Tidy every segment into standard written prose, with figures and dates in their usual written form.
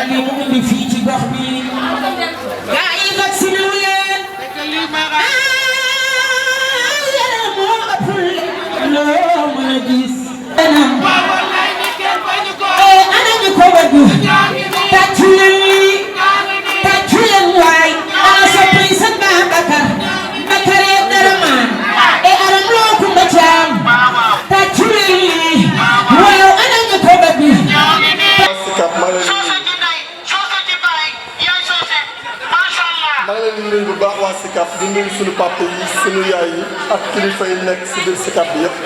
li mu indi fii ci gox bi gaa yi vacciné wu leen yéen moo ëpp loo mën a gis ana ñu ko bëgg tàccu leen lii tàccu leen waay ana soppi sën Babacar Bakare Daraman aram loo kumba caam tàccu leen lii waaw ana ñu ko bëgg maa ngi leen di nuyu bu baax waa Sicap di nuyu suñu papa yi suñu yaay yi ak kilifa yi nekk si biir Sicap bi yëpp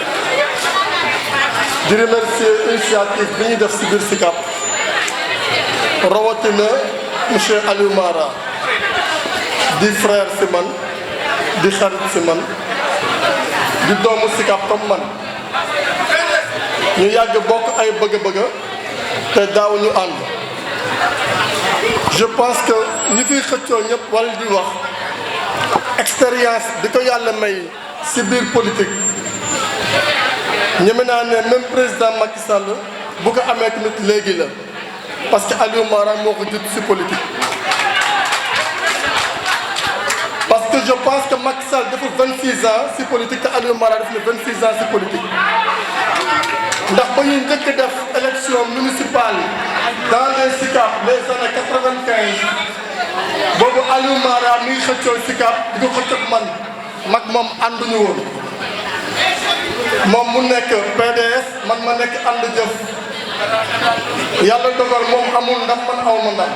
di remercier initiative bi ñuy def si biir Sicap rawatina monsieur Aliou Mara di frère si man di xarit si man di doomu Sicap comme man ñu yàgg bokk ay bëgg-bëgg te daaw ñu ànd. je pense que ñi fiy xëccoo ñëpp wala di wax expérience di ko yàlla may si biir politique ñeme naa ne même président Macky Sall bu ko amee tamit léegi la parce que Aliou Mara moo ko jiitu si politique. parce que je pense que Macky Sall dafa 26 ans si politique te Aliou Mara def na 26 ans si politique ndax ba ñuy njëkk def élection municipale dans les Sicap les années 95 boobu Aliou Mara mi ngi xëccoo Sicap di ko xëccoog man mag moom ànduñu woon moom mu nekk PDS man ma nekk ànd jëf yàlla dogal moom amul ndam man aw ma ndam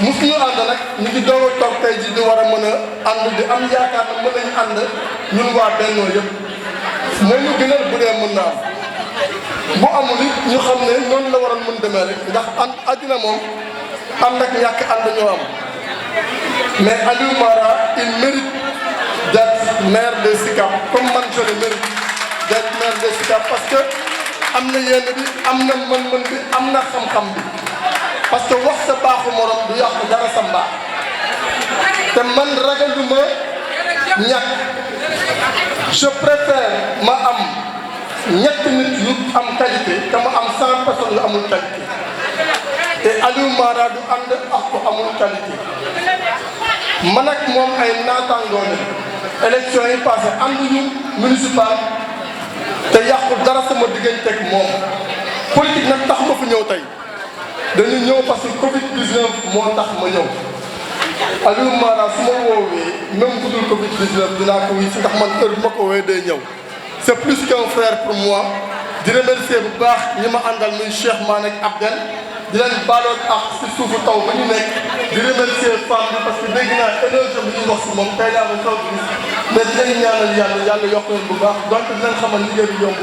musuñu ànd nag ñu ngi doog a toog tey ji di war a mën a ànd di am yaakaar na mën nañu ànd ñun waa Benno yëpp mooy ñu gënal bu dee mën na am bu amul it ñu xam ne noonu la waroon mën demee rek ndax àddina moom ànd ak ñàkk ànd ñoo am mais Aliou Mara il mérite d'être maire de Sicap comme man je le mérite d'être maire de Sicap parce que am na yéen bi am na mën-mën bi am na xam-xam bi parce que wax sa baaxu morom du yàqu dara sa mbaax te man ragaluma ñàkk je préfère ma am ñett nit yu am qualité te ma am 100 personnes yu amul qualité te Aliou Mara du ànd ak ko amul qualité man ak moom ay naataangoo ne élection yi passé ànduñu municipal te yàqul dara sama digganteeg moom politique nag tax ma fi ñëw tey dañu ñëw parce que Covid 19 moo tax ma ñëw Aliou Mara su ma woowee même bu dul Covid 19 dinaa ko wuy si ndax man heure bu ma ko woowee day ñëw. c'est plus qu'un frère pour moi di remercier bu baax ñi ma àndal muy Cheikh Manek Abdel di leen baaloon ak si suufu taw ba ñu nekk di remercier femme bi parce que dégg naa énergie bi ñuy wax si moom tey laa ko taw bi mais dinañ ñaanal yàlla yokk leen bu baax donc dinañ xamal liggéey bi yomb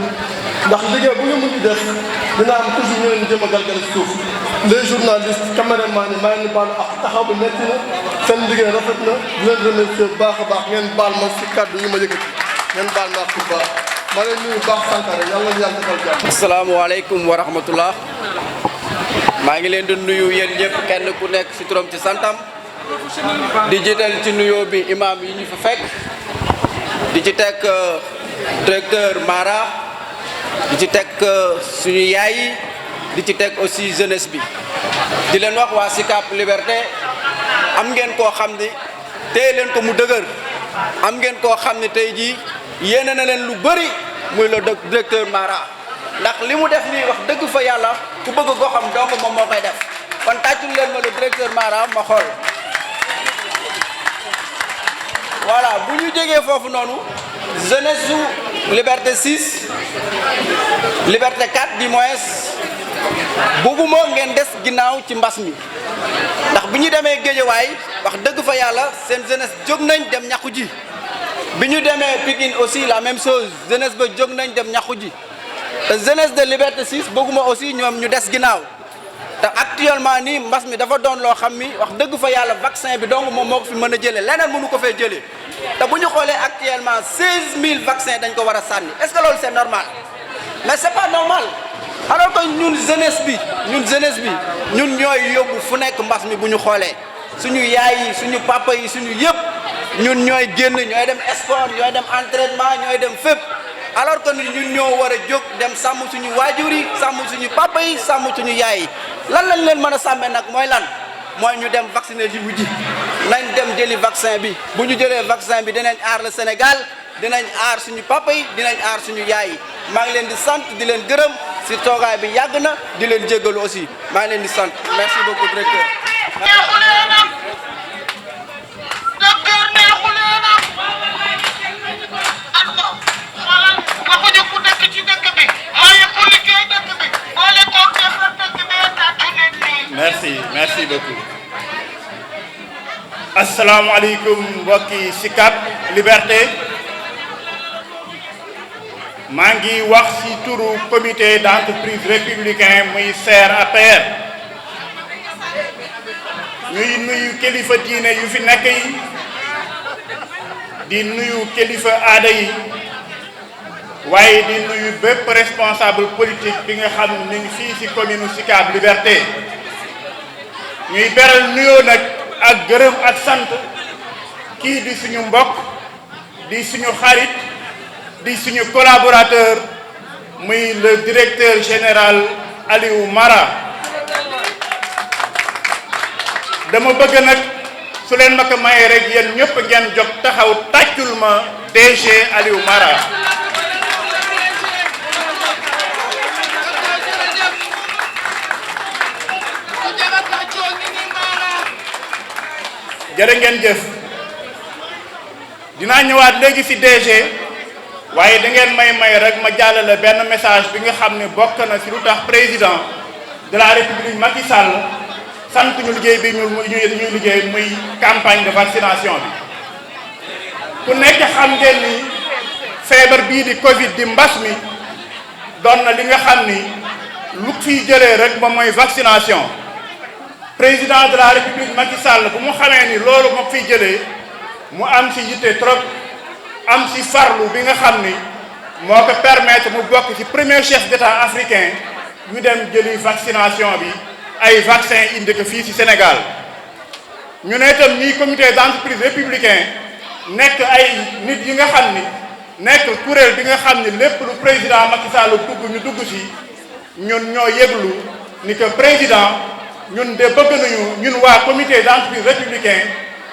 ndax liggéey bu ñu mën di def dina am toujours ñu leen jëm a galgal suuf les journalistes caméraman yi maa ngi baalu ak taxaw bi métti na seen liggéey rafet na di leen remercier bu baax a baax ngeen baal ma si kàddu yi ma yëkkati ngeen baal ma bu baax maa ngi nuyu baax Sankara yàlla na yàlla defal jàmm. asalaamaaleykum wa rahmatullah maa ngi leen di nuyu yéen ñëpp kenn ku nekk ci turam ci santam di jiital ci nuyoo bi imam yi ñu fa fekk di ci teg directeur Mara di ci teg suñu yaay yi di ci teg aussi jeunesse bi di leen wax waa Sicap Liberté am ngeen koo xam ni téye leen ko mu dëgër am ngeen koo xam ni tey jii yéene na leen lu bëri muy le directeur Mara ndax li mu def nii wax dëgg fa yàlla ku bëgg goxam donc moom moo koy def kon tàccul leen ma le directeur Mara ma xool voilà bu ñu jógee foofu noonu jeunesse su Liberté 6 Liberté 4 du moins bëgguma ngeen des ginnaaw ci mbas mi ndax bi ñu demee Géejawaay wax dëgg fa yàlla seen jeunesse jóg nañ dem ñàkku ji bi ñu demee Pikine aussi la même chose jeunesse ba jóg nañ dem ñàkku ji te jeunesse de Liberté 6 bëgguma aussi ñoom ñu des ginnaaw te actuellement nii mbas mi dafa doon loo xam ni wax dëgg fa yàlla vaccin bi donc moom moo ko fi mën a jëlee leneen mënu ko fee jëlee te bu ñu xoolee actuellement 16000 vaccins dañ ko war a sànni est-ce que loolu c'est normal mais c'est pas normal alors que ñun jeunesse bi ñun ñooy yóbbu fu nekk mbas mi bu ñu xoolee suñu yaay yi suñu papa yi suñu yëpp ñun ñooy génn ñooy dem sport ñooy dem entraînement ñooy dem fépp alors que ñun ñoo war a jóg dem sàmm suñu waajur yi sàmm suñu papa yi sàmm suñu yaay yi lan lañ leen mën a sàmmee nag mooy lan mooy ñu dem vacciner ji wu ji nañ dem jëli vaccin bi bu ñu jëlee vaccin bi dinañ aar le Sénégal dinañ aar suñu papa yi dinañ aar suñu yaay yi maa ngi leen di sant di leen gërëm si toogaay bi yàgg na di leen jéggalu aussi maa ngi leen di sant merci beaucoup directeur. merci beaucoup. asalaamaaleykum mbokki Sicap Liberté maa ngi wax ci turu comité d'entreprise républicain muy SER APR ñuy nuyu kilifa diine yu fi nekk yi di nuyu kilifa aada yi waaye di nuyu bépp responsable politique bi nga xam ne ni fii ci commune Sicap Liberté ñuy beral nuyoo nag ak gërëm ak sant kii di suñu mbokk di suñu xarit di suñu collaborateur muy le directeur général Aliou Mara dama bëgg nag su leen ma ko mayee rek yéen ñëpp ngeen jóg taxaw tàccul ma DG Aliou Mara jërë ngeen jëf dinaa ñëwaat léegi ci DG waaye da ngeen may rek ma jàllale benn message bi nga xam ne bokk na ci lu tax président de la république Macky Sall sant ñu liggéey bi ñuy liggéey muy campagne de vaccination bi ku nekk xam ngeen ni feebar bii di Covid di mbas mi doon na li nga xam ni lu fiy jëlee rek moom mooy vaccination. président de la république Macky Sall bu mu xamee ni loolu moo fiy jëlee mu am ci yitte trop am ci farlu bi nga xam ni moo ko permettre mu bokk ci premier chef d'état africain ñu dem jëli vaccination bi ay vaccin indi ko fii ci Sénégal ñu ne itam ñii comité d'entreprise républicain nekk ay nit yi nga xam ni nekk kuréel bi nga xam ni lépp lu président Macky Sall dugg ñu dugg ci ñun ñoo yëglu ni que président ñun de bëgg nañu ñun waa comité d'entreprise républicain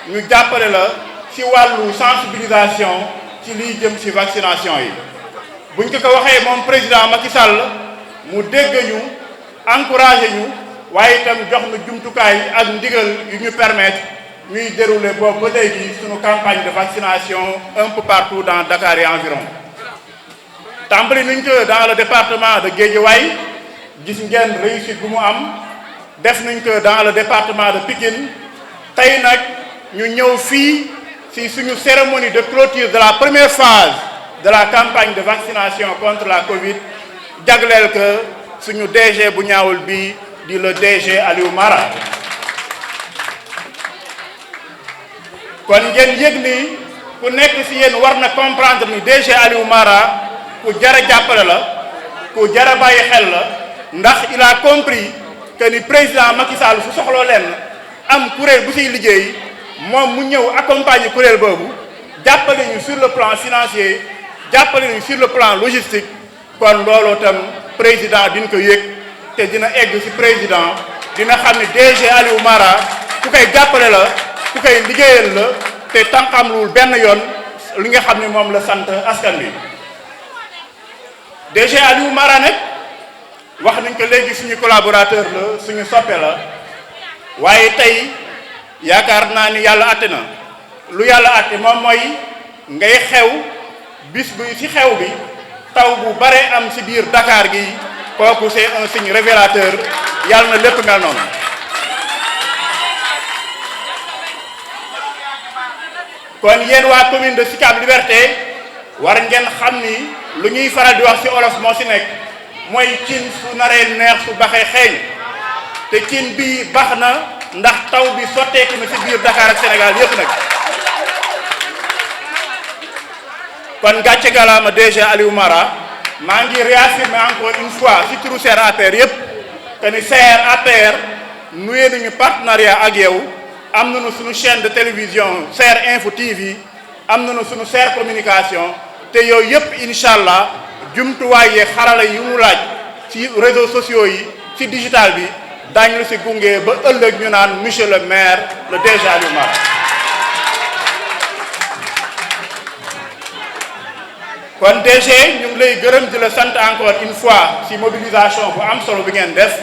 ñu jàppale la ci wàllu sensibilisation ci liy jëm ci vaccination yi buñ ko waxee moom président Macky Sall mu dégg ñu encouragé ñu waaye itam jox na jumtukaay ak ndigal yu ñu permettre ñuy dérouler boobu ba léegi suñu campagne de vaccination un peu partout dans Dakar et environ tàmbali nañ ko dans le département de Guédiawaye gis ngeen réussite bu mu am def nañ ko dans le département de Pikine tey nag ñu ñëw fii ci suñu cérémonie de clôture de la première phase de la campagne de vaccination contre la Covid jagleel que suñu DG bu ñaawul bi di le DG Aliou Mara kon ngeen yëg ni ku nekk ci yéen war na comprendre ni DG Aliou Mara ku jara jàppale la ku jara bàyyi xel la ndax il a compris que ni président Macky Sall su soxloo leen am kuréel bu ciy liggéey moom mu ñëw accompagner kuréel boobu jàppale ñu sur le plan financier jàppale ñu sur le plan logistique kon loolu tam président dina ko yëg te dina egg ci président dina xam ne DG Aliou Mara ku koy jàppale la ku koy liggéeyal la te tànqamluwul benn yoon li nga xam ne moom la sant askan bi DG Aliou Mara nag wax nañ ko léegi suñu collaborateur la suñu soppe la waaye tey yaakaar naa ni yàlla àtte na lu yàlla àtte moom mooy ngay xew bis bi ci xew bi taw bu bare am ci biir Dakar gi kooku c'est un signe révélateur yàlla na lépp mel noonu kon yéen waa commune de Sicap Liberté war ngeen xam ni lu ñuy faral di wax ci olof moo ci nekk mooy cin su naree neex su baxee xeeñ te cin bi bax na ndax taw bi sotteeku na ci biir Dakar ak Sénégal yëpp nag kon gàcce galaama DG Aliou Mara maa ngi réaffirmer encore une fois ci turu SER APR yëpp que ni SER APR nuyee nañu partenariat ak yow am nañu suñu chaîne de télévision SER Info TV am nañu suñu SER communication te yooyu yëpp incha allah jumtuwaay yee xarala yi mu laaj ci réseaux sociaux yi ci digital bi daañu la si gunge ba ëllëg ñu naan monsieur le maire le DG Aliou Mara kon DG ñu ngi lay gërëm di la sant encore une fois si mobilisation bu am solo bi ngeen def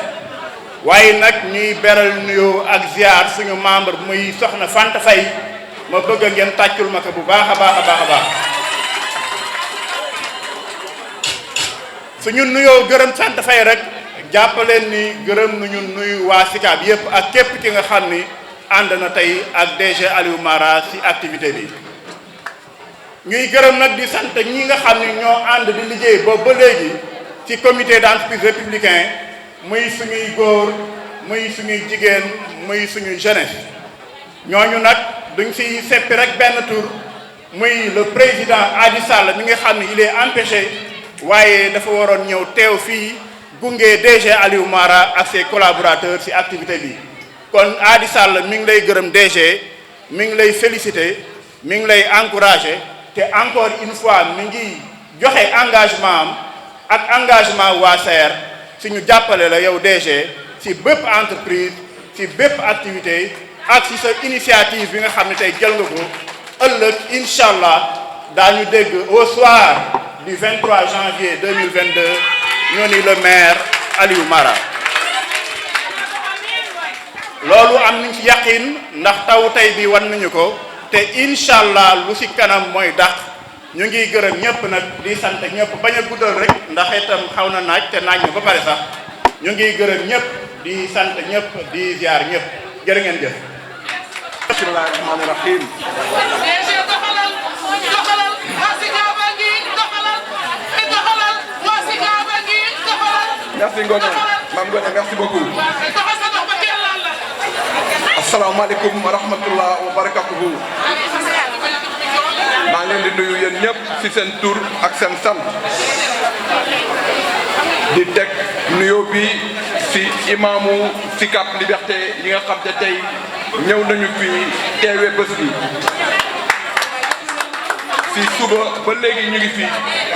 waaye nag ñuy beral nuyoo ak ziar suñu membre muy soxna Fanta Faye ma bëgg ngeen tàccul ma ko bu baax a baax a baax a baax suñu nuyoo gërëm Fanta Faye rek jàppaleen ni gërëm nañu nuyu waa Sicap yépp ak képp ki nga xam ni ànd na tey ak DG Aliou Mara si activité bi ñuy gërëm nag di sant ñi nga xam ni ñoo ànd di liggéey boobu ba léegi ci comité d'entreprise républicain muy suñuy góor muy suñuy jigéen muy suñuy jeunesse ñooñu nag duñ si seppi rek benn tour muy le président Adi Sall mi nga xam ni il est empêché waaye dafa waroon ñëw teew fii gunge DG Aliou Mara ak ses collaborateurs ci activité bi kon Adi Sall mi ngi lay gërëm DG mi ngi lay féliciter mi ngi lay encourager te encore une fois mi ngi joxe engagement am ak engagement waa SAER si ñu jàppale la yow DG ci bépp entreprise ci bépp activité ak ci sa initiative bi nga xam ne tey jël nga ko ëllëg incha allah daañu dégg au soir du 23 janvier 2022 ñoo ni le maire Aliou Mara loolu am nañ ci yaqin ndax taw tey bi wan nañu ko te incha allah lu ci kanam mooy dàq ñu ngi gërëm ñëpp nag di sant ñëpp bañ a guddal rek ndax itam xaw na naaj te naaj na ba pare sax ñu ngi gërëm ñëpp di sant ñëpp di ziar ñëpp jërë ngeen jëf. bismillahi rahmaani rahim. merci Ngoné Mame Ngoné merci beaucoup. asalaamaaleykum wa rahmatullah wa barakatuhu. maa ngi leen di nuyu yéen ñëpp ci seen tur ak seen sant. di teg nuyoo bi ci imaamu Sicap Liberté yi nga xam te tey ñëw nañu fi teewee bés bi. ci suba ba léegi ñu ngi fi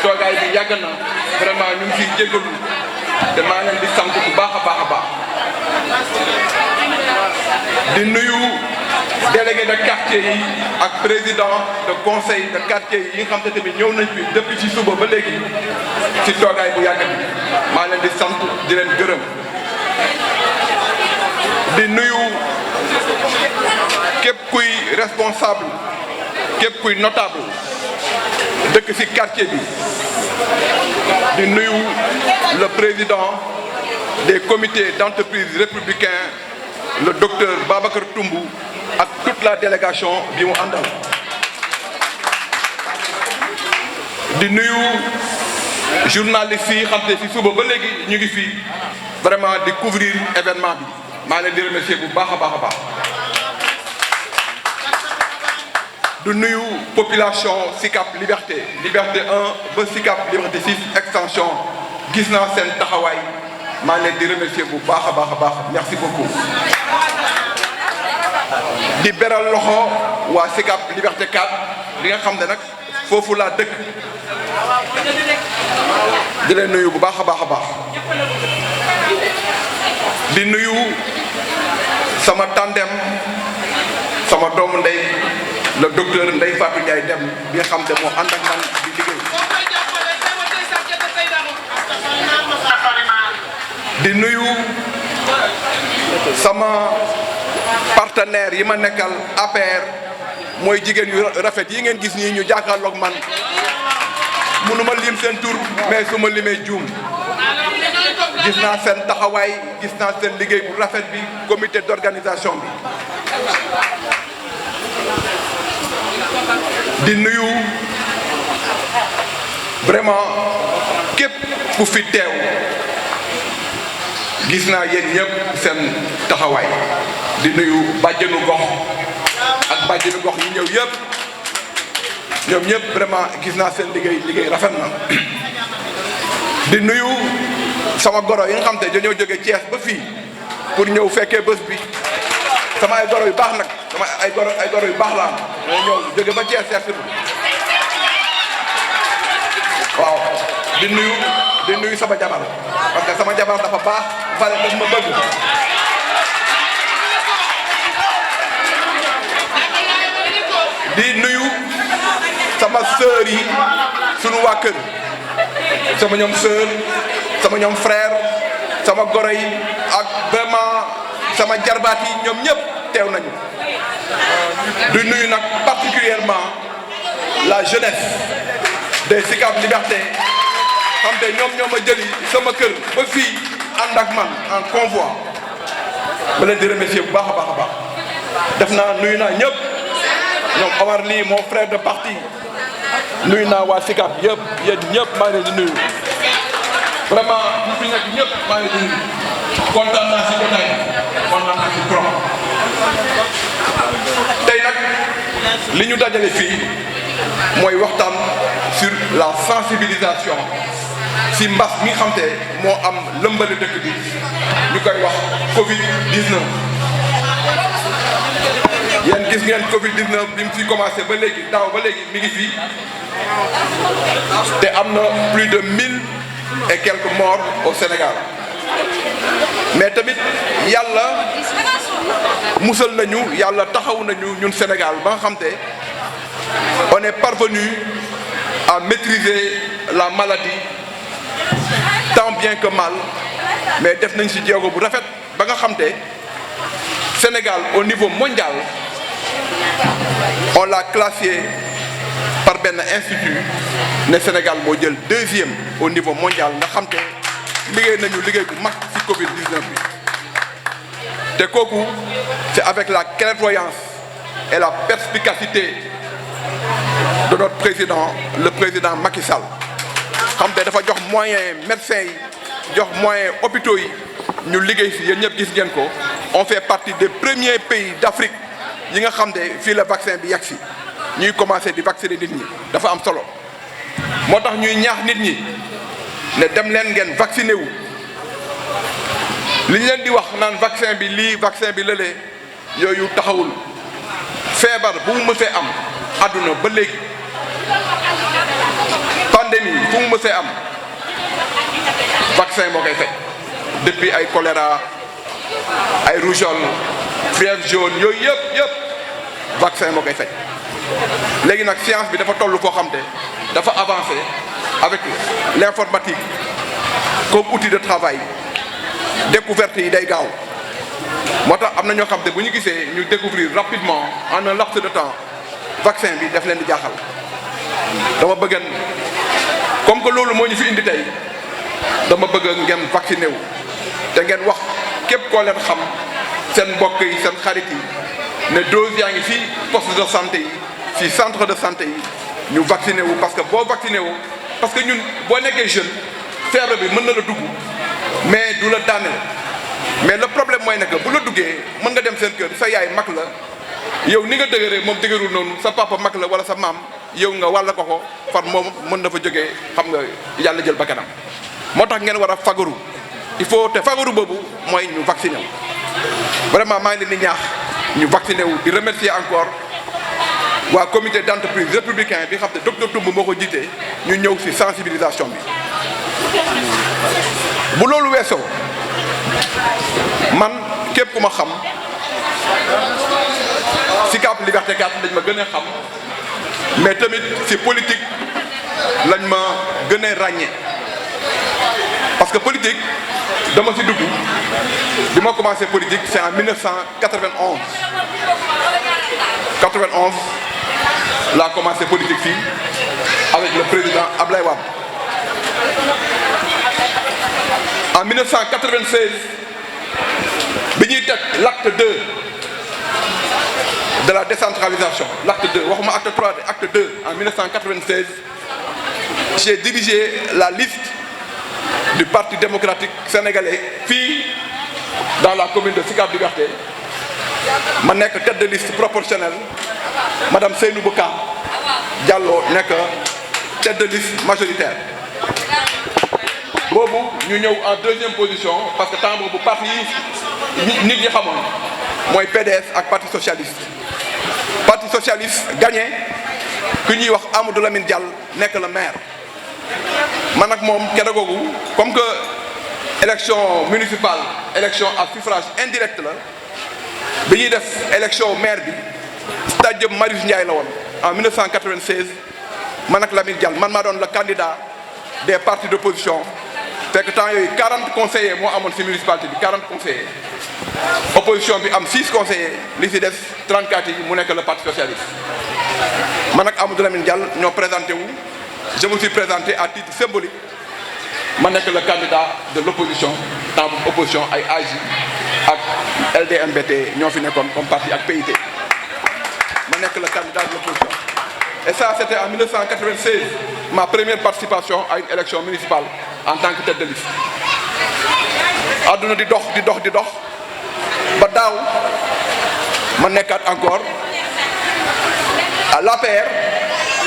toogaay bi yàgg na vraiment ñu ngi ciy jégalu te maa leen di sant bu baax a baax a baax. di nuyu délégué de quartier yi ak président de conseil de quartier yi nga xam te tamit ñëw nañ fi depuis ci suba ba léegi ci toogaay bu yàgg bi maa leen di sant di leen gërëm. di nuyu képp kuy responsable képp kuy notable dëkk ci quartier bi. di nuyu le président des comités d'entreprise républicains le docteur Babacar Toumbou ak toute la délégation bi mu àndal. di nuyu journalistes yi xam te ci suba ba léegi ñu ngi fi vraiment di couvrir événement bi maa leen di remercier bu baax a baax a baax. di nuyu population Sicap Liberté Liberté 1 ba Sicap Liberté 6 extension gis naa seen taxawaay maa leen di remercier bu baax a baax a baax merci beaucoup. di beral loxo waa Sicap Liberté 4 li nga xam ne nag foofu laa dëkk di leen nuyu bu baax a baax a baax. di nuyu sama tandem sama doomu ndey le docteur Ndeye Fatou Ndiaye dem bi nga xam ne moo ànd ak man di liggéey. di nuyu sama partenaire yi ma nekkal APR mooy jigéen yu rafet yi ngeen gis nii ñu jàkkaarloog man mënuma lim seen tur mais su ma limee juum. gis naa seen taxawaay gis naa seen liggéey bu rafet bi comité d'organisation bi. di nuyu vraiment képp ku fi teew gis naa yéen ñëpp seen taxawaay. di nuyu bàjjenu gox ak bàjjenu gox yi ñëw yëpp ñoom ñëpp vraiment gis naa seen liggéey rafet na. di nuyu sama goro yi nga xam te dañoo jóge Thiès ba fii pour ñëw fekkee bés bi sama ay goro yu baax nag sama ay goro yu baax la am ñoo ñëw jóge ba Thiès seet si waaw di nuyu sama jabar parce que sama jabar dafa baax pare daf ma bëgg sœurs yi sunu waa kër sama ñoom sœur sama ñoom frère sama goro yi ak vraiment sama jarbaat yi ñoom ñëpp teew nañu di nuyu nag particulièrement la jeunesse des Sicap Liberté xam te ñoom ñoo ma jëli sama kër ba fii ànd ak man en convoi ma leen di remercier bu baax a baax a baax def naa nuyu naa ñëpp ñoom Omar lii mon frère de parti nuyu naa waa Sicap yëpp yéen ñëpp maa ngi leen di nuyu vraiment ñu fi nekk ñëpp maa ngi leen di nuyu kontaan naa si jotaay kontaan naa si trop tey nag li ñu dajale fii mooy waxtaan sur la sensibilisation si mbas mi nga xam te moo am lëmbale dëkk bi ñu koy wax Covid 19. yéen gis ngeen Covid 19 bi mu fi commencé ba léegi daaw ba léegi mi ngi fii te am na plus de 1000 et quelques morts au Sénégal mais tamit yàlla musal nañu yàlla taxaw nañu ñun Sénégal ba nga xam te on est parvenu à maîtriser la maladie tant bien que mal mais def nañ ci jéego bu rafet ba nga xam te Sénégal au niveau mondial on l'a classé par benn institut ne Sénégal moo jël 2e au niveau mondial nga xam te liggéey nañu liggéey bu mag ci Covid 19 bi te kooku c'est avec la clairvoyance et la perspicacité de notre président le président Macky Sall xam te dafa jox moyen médecins yi jox moyen hôpitaux yi ñu liggéey ci yéen ñëpp gis ngeen ko on fait partie des premiers pays d'Afrique yi nga xam ne fii la vaccin bi yegg si ñuy commencer di vacciner nit ñi dafa am solo moo tax ñuy ñaax nit ñi ne dem leen ngeen vacciner wu li ñu leen di wax naan vaccin bi lii vaccin bi lële yooyu taxawul feebar bu mu mësee am àdduna ba léegi pandémie fu mu mësee am vaccin moo koy faj depuis ay choléra ay rougeole fièvre jaune yooyu yëpp vaccin moo koy faj léegi nag science bi dafa toll foo xam te dafa avancé avec l'informatique comme outil de travail découverte yi day gaaw moo tax am na ñoo xam te bu ñu gisee ñu découvrir rapidement en un laps de temps vaccin bi daf leen di jaaxal dama bëgg comme que loolu moo ñu fi indi tey dama bëgg ngeen vacciné wu te ngeen wax képp koo leen xam seen mbokk yi seen xarit yi ne dose yaa ngi fii poste de santé yi fii centre de santé yi ñu vacciné wu parce que boo vacciné wu parce que ñun boo nekkee jeune feebar bi mën na la dugg mais du la daaneel mais le problème mooy ne que bu la duggee mën nga dem seen kër sa yaay mag la yow ni nga dëgëree moom dëgërul noonu sa papa mag la wala sa maam yow nga wàll ko far moom mën na fa jógee xam nga yàlla jël ba kanam moo tax ngeen war a fagaru il faut te fagaru boobu mooy ñu vacciné wu vraiment maa ngi leen di ñaax ñu vacciné wu di remercier encore waa comité d'entreprise républicain bi xam ne docteur Toumb moo ko jiitee ñu ñëw ci sensibilisation bi bu loolu weesoo man képp ku ma xam Sicap Liberté 4 lañ ma gën a xam mais tamit ci politique lañ ma gën a ràññee parce que politique dama ci dugg bi ma commencé politique c'est en 1991 laa commencé politique fii avec le président Ablaye Wade en 1996 bi ñuy teg l'acte 2 de la décentralisation l'acte 2 waxuma acte 3 acte 2 en 1996 j'ai dirigé la liste du Parti démocratique sénégalais fii dans la commune de Sicap Liberté ma nekk tête de liste proportionnelle madame Seynabou Ka Diallo nekk tête de liste majoritaire boobu ñu ñëw en deuxième position parce que temps boobu parti yi nit ñi xamoon mooy PDS ak parti socialiste gagné ku ñuy wax Amadou Lamine Diallo nekk le maire man ak moom keroog googu comme que élection municipale élection à suffrage indirect la bi ñuy def élection maire bi stade Marius Ndiaye la woon en 1996 man ak Lamine Dial man maa doon le candidat des partis d'opposition fekk temps yooyu 40 conseillers moo amoon ci municipalité bi 40 conseillers opposition bi am 6 conseillers li ci des 34 yi mu nekk le parti socialiste man ak Amadou Lamine Dial ñoo présenté wu je me suis présenté à titre symbolique ma nekk le candidat de l'opposition dans opposition ay AJ ak LDMBT ñoo fi nekkoon comme parti ak PIT ma nekk le candidat de l'opposition. Et ça, c'était en 1996, ma première participation à une élection municipale en tant que tête de liste. Aduna di dox ba daaw ma nekkaat encore à l'APR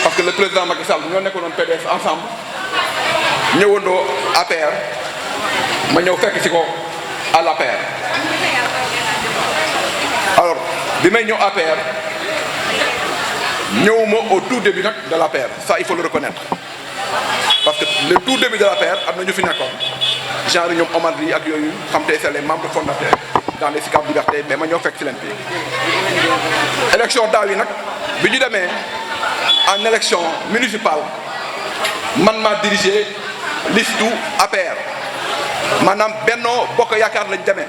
parce que le président Macky Sall ñoo nekkoon PDS ensemble ñëwandoo APR ma ñëw fekk ci ko à l'APR. Alors bi may ñëw APR ñëwuma au tout début nag de l'APR, ça il faut le reconnaître parce que le tout début de l'APR am na ñu fi nekkoon genre ñoom Omar Ly ak yooyu xam te c'est les membres fondateurs dans les SICAP Liberté mais ma ñoo fekk ci leen fii. élection daaw yi nag bi ñu demee en élection municipale man maa dirigé liste du APR maanaam Benno Bokk Yaakaar lañ demee.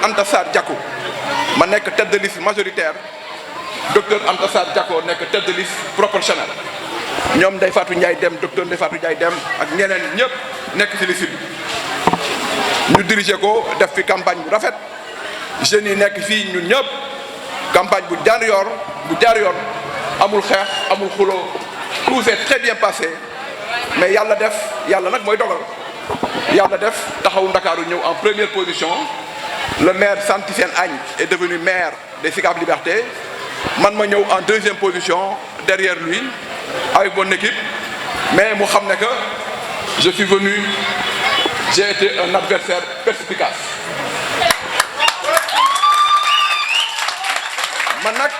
Anta Sarr Diacko ma nekk tête de liste majoritaire. Docteur Anta Sarr Diacko nekk tête de liste proportionnelle ñoom Ndeye Fatou Ndiaye Dem docteur Ndeye Fatou Ndiaye Dem ak ñeneen ñëpp nekk ci liste bi ñu diriger ko def fi campagne bu rafet jeunes yi nekk fii ñun ñëpp campagne bu jaar yoon amul xeex amul xuloo tout s'est très bien passé mais yàlla nag mooy dogal yàlla def taxawu Ndakaaru ñëw en première position le maire Santy Sène Agne est devenu maire des SICAP Liberté. Man ma ñëw en deuxième position derrière lui avec mon équipe mais mu xam ne que je suis venu j'ai été un adversaire perspicace man nag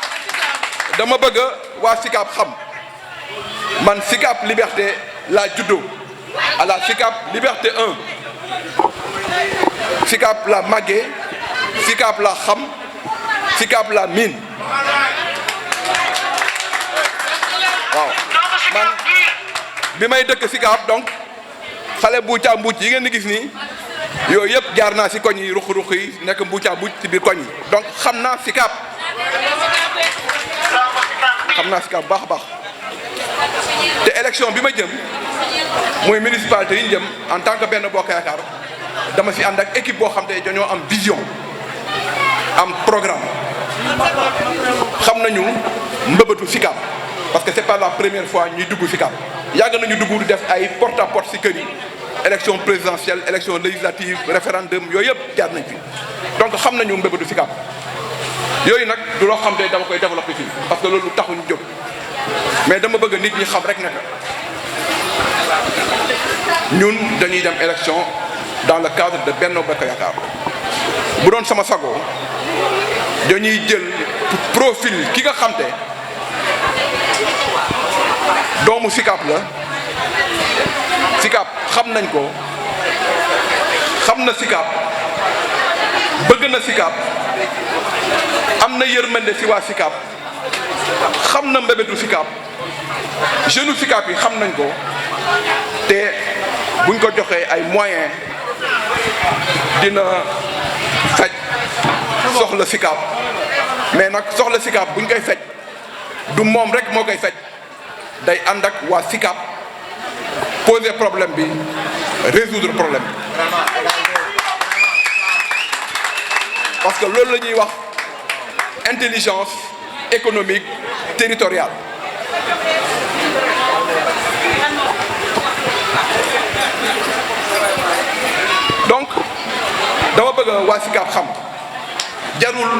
dama bëgg waa SICAP xam man SICAP Liberté laa juddoo à la SICAP Liberté 1 SICAP la màggee SICAP la xam SICAP la miin waaw man bi may dëkk SICAP donc xale mbuucaa mbuuc yi ngeen di gis nii yooyu yëpp jaar naa ci koñ yi ruq-ruq yi nekk mbuucaa mbuuc ci biir koñ yi donc xam naa SICAP baax a baax te élection bi ma jëm muy municipalité yi ñu jëm en tant que Benno Bokk Yaakaar dama ci ànd ak équipe boo xam te dañoo am vision am programme xam nañu mbëbëtu SICAP parce que c'est pas la première fois ñuy dugg SICAP yàgg nañu dugg di def ay porte à porte ci kër yi élection présidentielle élection législative référendum yooyu yëpp jaar nañ fi donc xam nañu mbëbëtu SICAP yooyu nag du loo xam te dama koy développer fii parce que loolu taxuñu jóg mais dama bëgg nit ñi xam rek ne ñun dañuy dem élection dans le cadre de Benno Bokk Yaakaar bu doon sama sago dañuy jël profil ki nga xam te doomu SICAP la SICAP xam nañ ko xam na SICAP bëgg na SICAP am na yërmande ci waa SICAP xam na mbébétu SICAP jeune SICAP yi xam nañ ko te buñ ko joxee ay moyens dina faj soxla SICAP mais nag soxla SICAP buñ koy faj du moom rek moo koy faj day ànd ak waa SICAP poser problème bi résoudre problème bi parce que loolu la ñuy wax intelligence économique territoriale donc dama bëgg waa SICAP xam jarul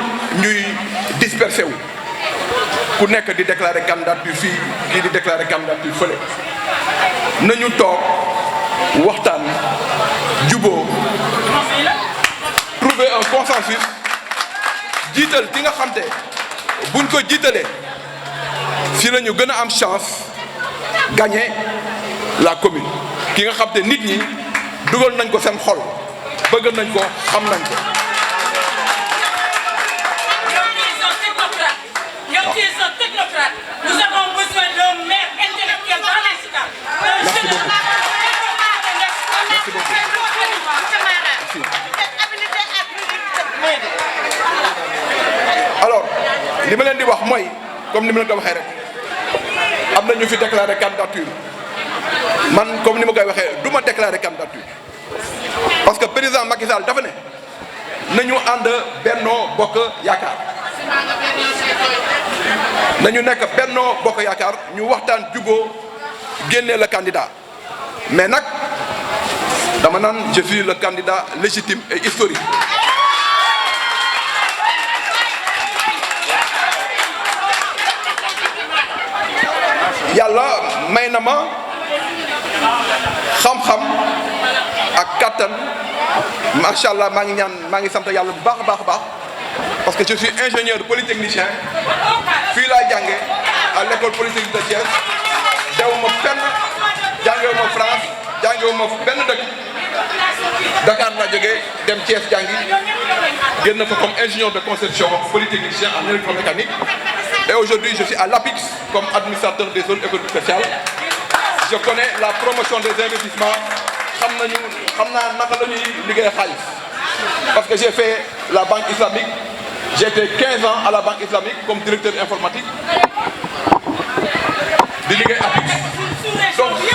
ñuy dispersé wu ku nekk di déclarer candidature fii kii di déclarer candidature fële nañu toog waxtaan juboo trouver un consensus jiital ki nga xam te buñ ko jiitalee si la ñu gën a am chance gagner la commune ki nga xam te nit ñi dugal nañ ko seen xol bëgg nañ ko xam nañ ko. Nous avons besoin d'un maire intellectuel. li ma leen di wax mooy comme ni ma leen ko waxee rek am na ñu fi déclaré candidature man comme ni ma koy waxee du ma déclaré candidature parce que président Macky Sall dafa ne nañu ànd Benno Bokk Yaakaar nañu nekk Benno Bokk Yaakaar ñu waxtaan juboo génnee le candidat mais nag dama naan je suis le candidat légitime et historique. yàlla may na ma xam-xam ak kattan macha allah maa ngi sant yàlla bu baax a baax parce que je suis ingénieur polytechnicien fii laa jànge à l'école polytechnique de Thiès dewuma fenn jàngewuma France jàngewuma benn dëkk Dakar laa jógee dem Thiès jàngi génn fa comme ingénieur de conception polytechnicien en électromécanique. Et aujourd'hui, je suis à l'APIX comme administrateur des zones économiques spéciales. Je connais la promotion des investissements. Parce que j'ai fait la banque islamique. J'ai été 15 ans à la banque islamique comme directeur informatique. Donc, je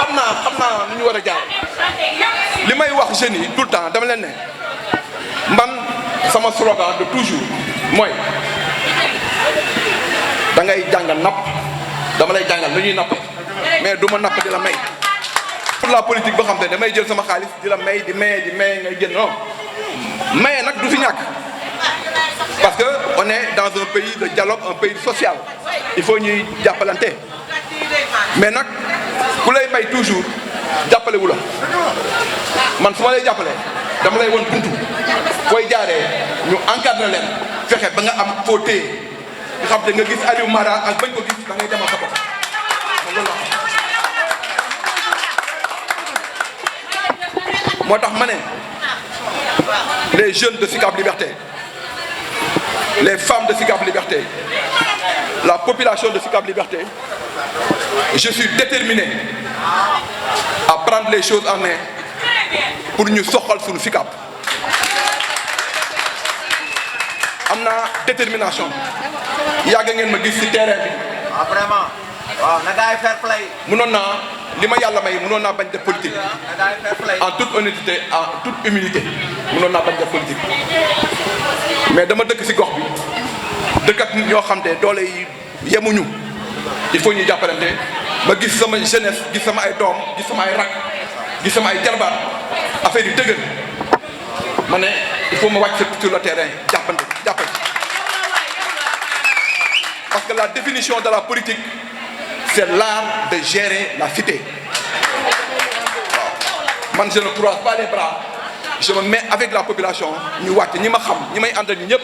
sais wax jeunes yi tout le temps dama leen ne man sama slogan de toujours mooy da ngay jàngal napp dama lay jàngal lu ñuy napp mais du ma napp di la may pour la politique boo xam te damay jël sama xaalis di la may di maye ngay génn non maye nag du fi ñàkk parce que on est dans un pays de dialogue un pays social il faut ñuy jàppalante mais nag ku lay may toujours jàppale wu la man su ma lay jàppale dama lay won buntu fooy jaaree ñu encadré leen fexe ba nga am foo téye nga xam te nga gis Aliou Mara ak bañ ko gis da ngay demal sa bopp loolu la moo tax ma ne les jeunes de Sicap Liberté les femmes de Sicap Liberté la population de Sicap Liberté je suis déterminé à prendre les choses en main pour ñu soxal suñu Sicap am na détermination yàgg ngeen ma gis ci terrain bi. vraiment waaw na gaay fair play. mënoon naa li ma yàlla may mënoon naa bañ def politique en toute honnêteté en toute humilité mënoon naa bañ def politique mais dama dëkk ci gox bi dëkk ak ñoo xam te doole yi yemuñu il faut ñu jàppalante ma gis sama jeunesse gis sama ay doom gis sama ay rak gis sama ay jarbaat affaire yi dëgër ma ne il faut ma wàcc sur le terrain jàppante parce que la définition de la politique c'est l'art de gérer la cité waaw man je ne croise pas les bras je me mets avec la population ñu wàcc ñi ma xam ñi may ànd ak ñëpp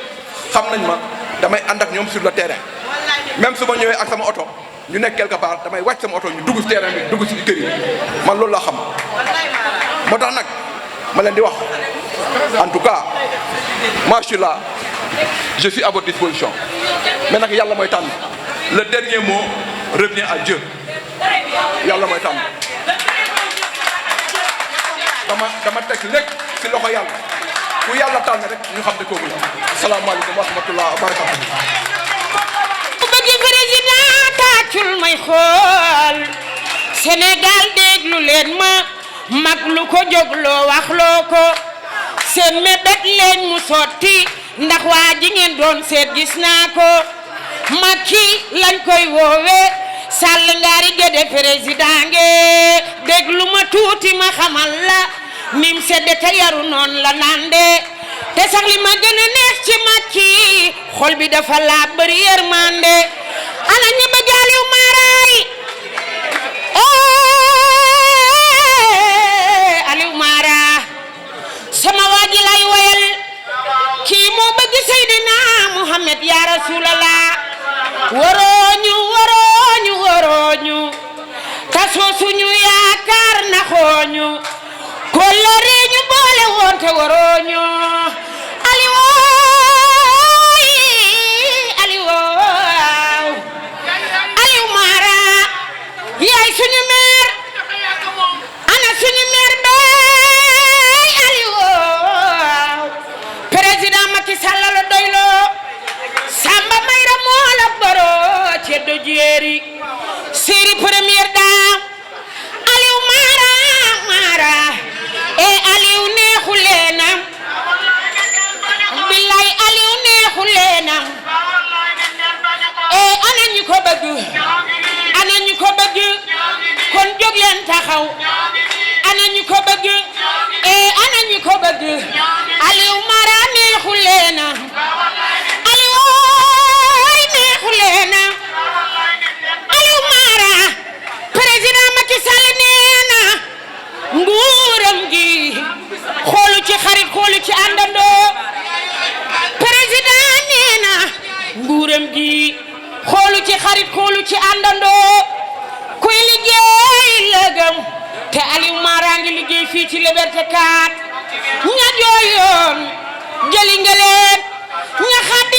xam nañ ma damay ànd ak ñoom sur le terrain même su ma ñëwee ak sama oto ñu nekk quelque part damay wàcc sama oto ñu dugg ci terrain bi dugg ci kër yi man loolu laa xam moo tax nag ma leen di wax en tout cas moi je suis là je suis à votre disposition mais nag yàlla mooy tànn le dernier mot revient à Dieu yàlla mooy tànn dama teg lépp ci loxo yàlla ku yàlla tànn rek ñu xam ne kooku la asalaamaaleykum wa rahmatullah wa barakatuh. ku bëgg président tàccul may xool Sénégal déglu leen ma mag lu ko jógloo wax loo ko seen mébét leen mu sotti ndax waa ji ngeen doon seet gis naa ko Macky lañ koy woowee Sall ngaari gédé président nge déglu ma tuuti ma xamal la nim sedde te yaru noon la nande te sax li ma gën a neex ci Macky xol bi dafa laa bëri yërmande ana ñi bëgg Aliou Maraay Aliou Mara sama waa ji lay woyal kii moo bëgg Seydina Muhammad ya Rasulallah warooñu tasoo suñu yaakaar na xooñu kollëre ñu boole woon te warooñu Aliou Mara yaay suñu meer ana suñu meer bay Aliou président Macky Sall la doyloo Samba Mayra moo la ceddo jeeri série première dame Aliou Mara e Aliou neexu leenam billaay Aliou neexu leenam e ana ñu ko bëgg kon jóg leen taxaw ana ñu ko bëgg Aliou Mara neexu leenam Aliou neexu leenam Aliou Mara président Macky Sall nee na nguuram gi xoolu ci xarit xoolu ci àndandoo président nee na nguuram gi xoolu ci xarit xoolu ci àndandoo kuy liggéey la gëm te Aliou Mara ngi liggéey fii ci Liberté 4 ña jooyoon jëli nga leen ña xat